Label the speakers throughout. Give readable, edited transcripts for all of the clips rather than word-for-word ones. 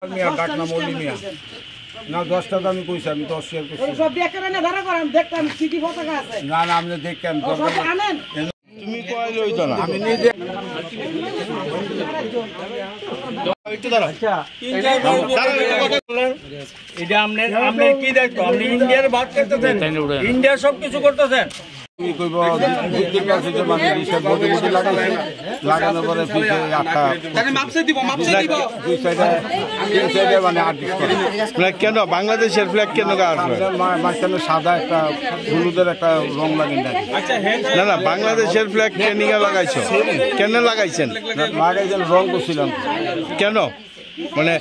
Speaker 1: মিয়া ডাক নাম অলি মিয়া না 10টা আমি কইছি আমি তো অস্বীকার করছি
Speaker 2: সব বেকারে না ধরা করেন দেখতাম কি কি পতাকা আছে
Speaker 1: না না আপনি দেখেন
Speaker 2: আনেন
Speaker 1: তুমি কয় লইতো না আমি নিজে একটু দাঁড়া আচ্ছা
Speaker 3: এটা আপনি কি দেখতো আপনি ইন্ডিয়ার বাদ করতেছেন ইন্ডিয়া সব কিছু করতেছেন
Speaker 1: কি কইব বুদ্ধি কাছে যে মানে রিসেট বডি লাগাইছে লাগানোর পরে পিছে আটা তাহলে মাপসে দিব দুই সাইডে মানে আর্টিস্ট করে ফ্ল্যাগ কেন বাংলাদেশের ফ্ল্যাগ কেন আসবে মাঝখানে সাদা একটা হলুদের একটা রং লাগিয়ে দেয় আচ্ছা না না বাংলাদেশের ফ্ল্যাগ কেন লাগাইছো কেন লাগাইছেন লাগাইছেন রং করছিলাম কেন মানে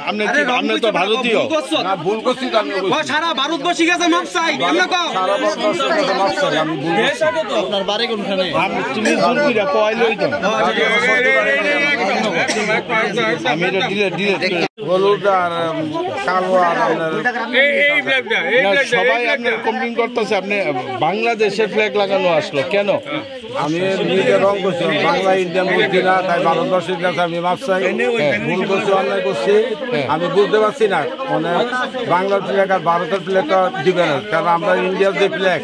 Speaker 1: আপনি কি আপনি তো ভারতীয় না ভুল করছি আমি
Speaker 4: সারা ভারতবর্ষী গেছে মাপ চাই আমরা কও
Speaker 1: সারা ভারতবর্ষে গেছে মাপ চাই আমি ভুল করছি আপনার বাড়ি কোনখানে আমি তুমি জুলপিরা কইলই তো আমি এটা দিলে হলুদ আর কালো আর
Speaker 3: এই ফ্ল্যাগটা
Speaker 1: সবাই আপনার কমপ্লেইন করতেছে আপনি বাংলাদেশের ফ্ল্যাগ লাগানো আসলো কেন আমি নিজে রং করছি বাংলা ইন্ডিয়ান বলছি না তাই ভারতবর্ষের কাছে আমি মাপ চাই ভুল করছি অন্যায় করছি আমি বুঝতে পারছি না মানে বাংলার ফ্ল্যাগ আর ভারতের ফ্ল্যাগটা দিবে না কারণ আমরা ইন্ডিয়ার যে ফ্ল্যাগ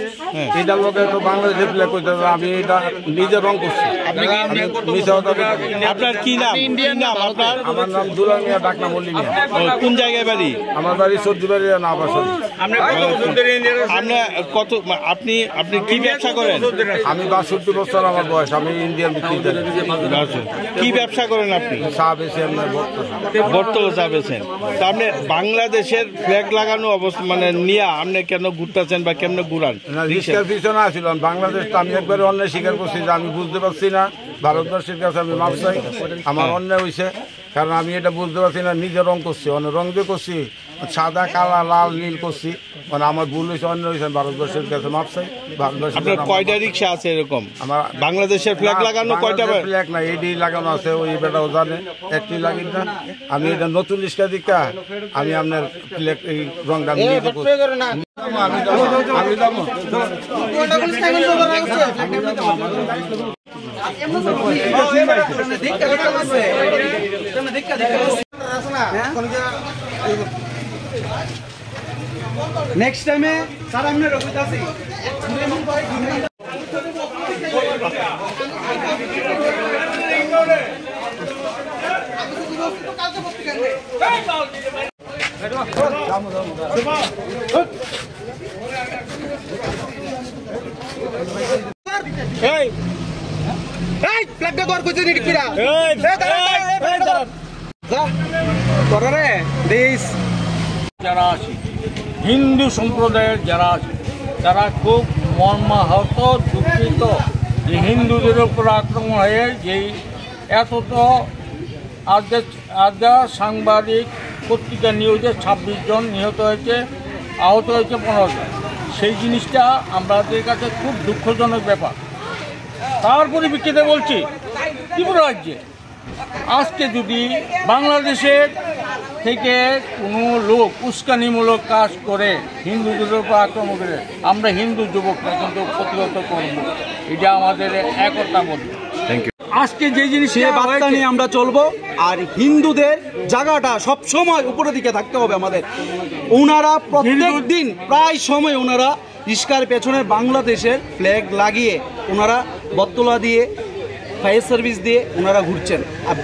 Speaker 1: এটার লোকে তো বাংলাদেশের ফ্ল্যাগ করতে আমি এটা নিজে রং করছি
Speaker 3: আপনার কি নাম ইন্ডিয়ান নাম আপনার
Speaker 1: আমার নাম দুলাল মিয়া ডাক নাম অলি মিয়া
Speaker 3: কোন জায়গায় বাড়ি
Speaker 1: আমার বাড়ি সর্দিবাড়ি না বাসরি
Speaker 3: কত আপনি কি ব্যবসা করেন
Speaker 1: আমি 62 বছর আমার বয়স আমি ইন্ডিয়ান
Speaker 3: কি ব্যবসা করেন আপনি
Speaker 1: চা বেশি
Speaker 3: বর্তমানে চা বেছেন তা আপনি বাংলাদেশের ফ্ল্যাগ লাগানো অবস্থা মানে নিয়ে আপনি কেন ঘুরতেছেন বা কেমন ঘুরান
Speaker 1: রিস্কার পিছনে আসছিলাম বাংলাদেশ তো আমি একবারে অন্যায় স্বীকার করছি যে আমি বুঝতে পারছি না ভারতবর্ষের কাছে আমি মাপ চাই আমার অন্যায় হয়েছে কারণ আমি এটা বুঝতে পারছি না নিজে রং করছি অন্য রং দিয়ে করছি সাদা কালা লাল নীল করছি মানে আমার ভুল হয়েছে অন্য হয়েছে ভারতবর্ষের কাছে মাপ চাই
Speaker 3: আপনার কয়টা রিক্সা আছে এরকম আমার বাংলাদেশের ফ্ল্যাগ লাগানো কয়টা
Speaker 1: ফ্ল্যাগ না এডি লাগানো আছে ওই বেটাও জানে একটি লাগি না আমি এটা নতুন রিক্সা দিকা আমি আপনার ফ্ল্যাগ এই রংটা নিয়ে
Speaker 4: নেক্সট টাইমে স্যার আমি রবিদাসী
Speaker 3: যারা আছে হিন্দু সম্প্রদায়ের যারা আছে তারা খুব মর্মাহত দুঃখিত যে হিন্দুদের উপর আক্রমণ হয়ে যেই এতত আজ সাংবাদিক পত্রিকা নিউজে 26 জন নিহত হয়েছে আহত হয়েছে 15 জন সেই জিনিসটা আমাদের কাছে খুব দুঃখজনক ব্যাপার তার পরিপ্রেক্ষিতে বলছি ত্রিপুরা রাজ্যে আজকে যদি বাংলাদেশের থেকে কোনো লোক উস্কানিমূলক কাজ করে হিন্দুদের উপর আক্রমণ করে আমরা হিন্দু যুবকরা কিন্তু প্রতিহত করব এটা আমাদের একতা বলবো
Speaker 4: আজকে যে জিনিস বার্তা নিয়ে আমরা চলবো আর হিন্দুদের জায়গাটা সব সময় উপরের দিকে থাকতে হবে আমাদের ওনারা প্রত্যেক দিন প্রায় সময় ওনারা রিস্কার পেছনে বাংলাদেশের ফ্ল্যাগ লাগিয়ে ওনারা বটতলা দিয়ে ফায়ার সার্ভিস দিয়ে ওনারা ঘুরছেন আর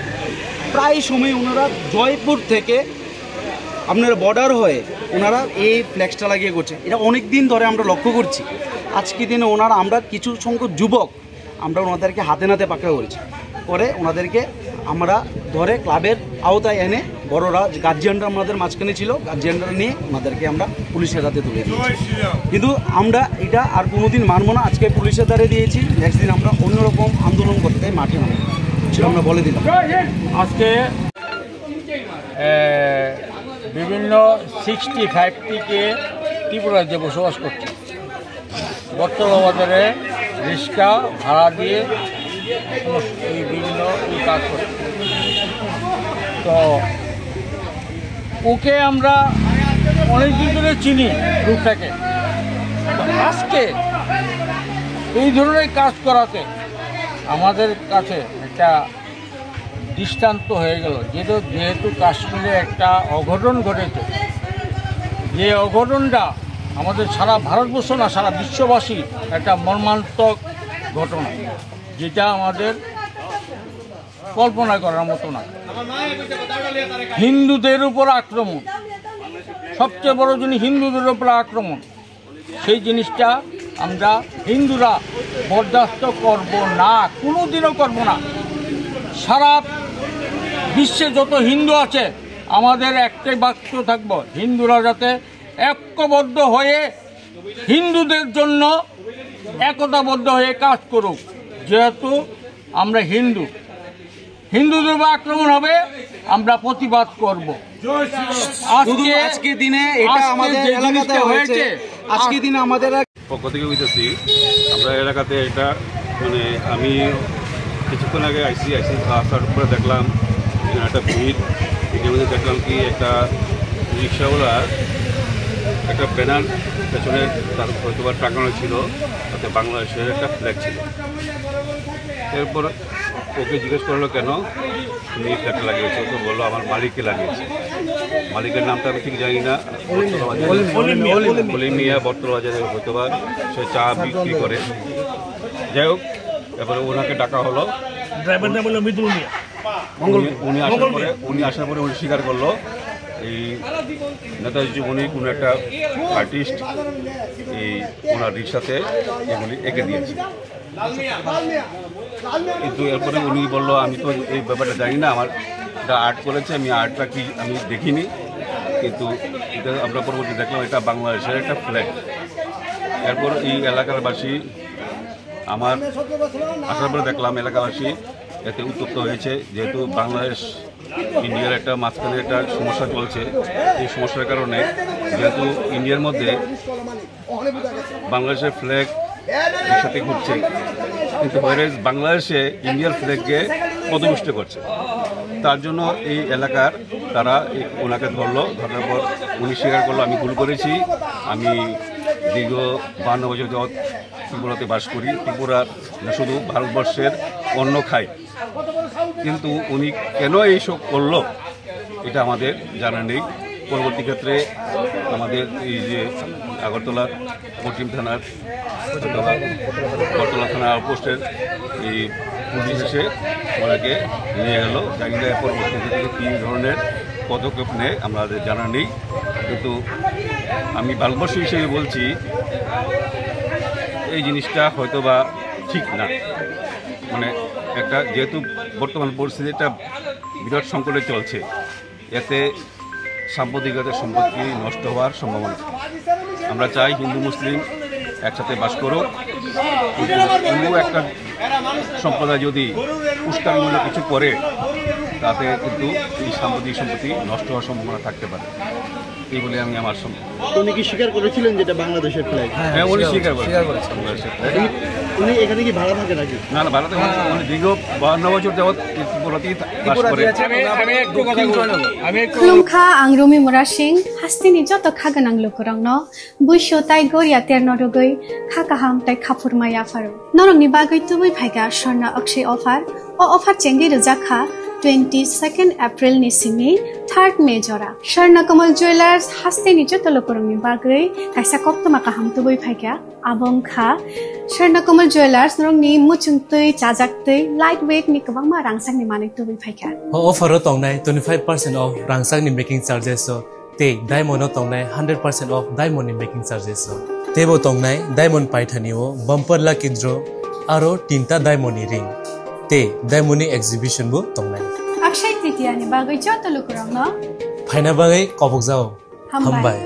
Speaker 4: প্রায় সময় ওনারা জয়পুর থেকে আপনার বর্ডার হয়ে ওনারা এই ফ্ল্যাগসটা লাগিয়ে করছে এটা অনেক দিন ধরে আমরা লক্ষ্য করছি আজকে দিনে ওনারা আমরা কিছু সংখ্যক যুবক আমরা ওনাদেরকে হাতে নাতে পাকড়া করেছি করে ওনাদেরকে আমরা ধরে ক্লাবের আওতায় এনে বড়রা গার্জিয়ানরা আমাদের মাঝখানে ছিল গার্জিয়ানরা নিয়ে ওনাদেরকে আমরা পুলিশের হাতে তুলে দিয়েছি কিন্তু আমরা এটা আর কোনোদিন মানব না আজকে পুলিশের দ্বারে দিয়েছি নেক্সট দিন আমরা অন্যরকম আন্দোলন করতে মাঠে নামব সেটা আমরা বলে দিলাম
Speaker 3: আজকে বিভিন্ন 65টিকে ত্রিপুরা রাজ্যে বসবাস করছে বর্তমান বাজারে রিক্সা ভাড়া দিয়ে এই বিভিন্ন কাজ করছে তো ওকে আমরা অনেকদিন ধরে চিনি গ্রুপটাকে আজকে এই ধরনের কাজ করাতে আমাদের কাছে একটা দৃষ্টান্ত হয়ে গেল। যেহেতু কাশ্মীরে একটা অঘটন ঘটেছে, যে অঘটনটা আমাদের সারা ভারতবর্ষ না সারা বিশ্ববাসী একটা মর্মান্তিক ঘটনা, যেটা আমাদের কল্পনা করার মতো না। হিন্দুদের উপর আক্রমণ, সবচেয়ে বড় জিনিস হিন্দুদের উপর আক্রমণ, সেই জিনিসটা আমরা হিন্দুরা বরদাস্ত করব না, কোনোদিনও করব না। সারা বিশ্বে যত হিন্দু আছে আমাদের একটাই বাক্য থাকবো, হিন্দুরা যাতে ঐক্যবদ্ধ হয়ে হিন্দুদের জন্য একতাবদ্ধ হয়ে কাজ করুক। যেহেতু আমরা হিন্দুদের উপর আক্রমণ হবে, আমরা প্রতিবাদ করব।
Speaker 4: আজকে দিনে এটা আমাদের এলাকাতে হয়েছে, আজকে দিনে আমাদের
Speaker 5: পক্ষ থেকে হইতেছি আমরা এলাকাতে এটা মানে আমি কিছুক্ষণ আগে আসার পরে দেখলাম একটা ভিড়, এটার মধ্যে দেখলাম কি একটা রিক্সাওয়ালার একটা ব্যানার পেছনে তার হয়তো বা টাঙানো ছিল, তাতে বাংলাদেশের একটা ফ্ল্যাগ ছিল। এরপর ওকে জিজ্ঞেস করলো কেন তুমি ফ্ল্যাগটা লাগিয়েছো, তো বললো আমার মালিককে লাগিয়েছে। মালিকের নামটা আমি ঠিক জানি না, মিয়া বর্তমানে হয়তো বা সে চা বিক্রি করে। যাই হোক, এরপরে ওনাকে ডাকা হলো, ড্রাইভার নাম হলো মৃদুল মিয়া। উনি আসার পরে উনি স্বীকার করলো এই নেতাজি উনি কোনো একটা আর্টিস্ট এই ওনার রিক্সাতে এগুলি এঁকে দিয়েছে। কিন্তু এরপরে উনি বললো আমি তো এই ব্যাপারটা জানি না, আমার এটা আর্ট করেছে, আমি আর্টটা কি আমি দেখিনি। কিন্তু এটা আমরা পরবর্তী দেখলাম এটা বাংলাদেশের একটা ফ্ল্যাগ। এরপর এই এলাকারবাসী আমার আসার পরে দেখলাম এলাকাবাসী এতে উত্তপ্ত হয়েছে, যেহেতু বাংলাদেশ ইন্ডিয়ার একটা মাঝখানে একটা সমস্যা চলছে। এই সমস্যার কারণে যেহেতু ইন্ডিয়ার মধ্যে বাংলাদেশের ফ্ল্যাগ এর সাথে ঘুরছে, কিন্তু বাংলাদেশে ইন্ডিয়ার ফ্ল্যাগকে পদপুষ্ট করছে। তার জন্য এই এলাকার তারা ওনাকে ধরলো, ধরার পর উনি স্বীকার করলো আমি ভুল করেছি, আমি দীর্ঘ 52 বছর যাবৎ ত্রিপুরাতে বাস করি, ত্রিপুরার না শুধু ভারতবর্ষের অন্ন খাই। কিন্তু উনি কেন এইসব করলো এটা আমাদের জানা নেই। পরবর্তী ক্ষেত্রে আমাদের এই যে আগরতলা পশ্চিম থানার আগরতলা থানা আউটপোস্টের এই পুলিশ এসে ওনাকে নিয়ে গেল, জানি না পরবর্তী ক্ষেত্রে কী ধরনের পদক্ষেপ নেয় আমাদের জানা নেই। কিন্তু আমি ভারতবর্ষ হিসেবে বলছি এই জিনিসটা হয়তো বা ঠিক না। মানে একটা যেহেতু বর্তমান পরিস্থিতিটা বিরাট সংকটে চলছে, এতে সাম্প্রদায়িকতার সম্পত্তি নষ্ট হওয়ার সম্ভাবনা। আমরা চাই হিন্দু মুসলিম একসাথে বাস করুক, কোনো একটা সম্প্রদায় যদি উস্কানিমূলক কিছু করে তাতে কিন্তু এই সাম্প্রদায়িক সম্পত্তি নষ্ট হওয়ার সম্ভাবনা থাকতে পারে। এই বলে আমি আমার
Speaker 6: উনি কি স্বীকার করেছিলেন যেটা বাংলাদেশের ফ্ল্যাগ?
Speaker 5: হ্যাঁ, উনি স্বীকার করেছেন।
Speaker 6: উনি এখানে কি ভাড়া থাকে নাকি?
Speaker 5: না না, ভারতে উনি দীর্ঘ 52 বছর যাবৎ ত্রিপুরাতেই বাস করে।
Speaker 7: खुलुमखा आं रमि मुरा सिंह हास्तिनि जत खागोनां लोगोरांनो बुइसो ताइ गरिया तेरनो रुगै खाकाहाम ताइ खाफुरमाया फारो नरंनि बागै तुबै फाइगा स्वर्णा अक्षय अफार ओ अफार चेंगि रजाखा 22 एप्रिल नि सिमि 3 मे जरा स्वर्णकमल ज्वेलर्स हास्तिनि जत लोगोरांनि बागै काइसा कप्तमा काहाम तुबै फाइगा आबंखा स्वर्णकमल ज्वेलर्स नरंनि मुचुंतै चाजाक्तै लाइट वेट नि गोबांमा रांसांनि मानै तुबै फाइगा
Speaker 8: अफारो तंनाय 25% ऑफ रांसांनि मेकिंग चार्जेस ते डायमंड तंनाय 100% ऑफ डायमंड नि मेकिंग चार्जेस तेबो तंनाय डायमंड पाइथानिओ बम्पर ला केंद्र आरो 3टा डायमंड नि रिंग ते डायमंड नि एग्जिबिशन बो तंनाय
Speaker 7: अक्षय तृतीया नि बागै जत लोगोरांनो
Speaker 8: फाइना बागै कबक जाओ हमबाय।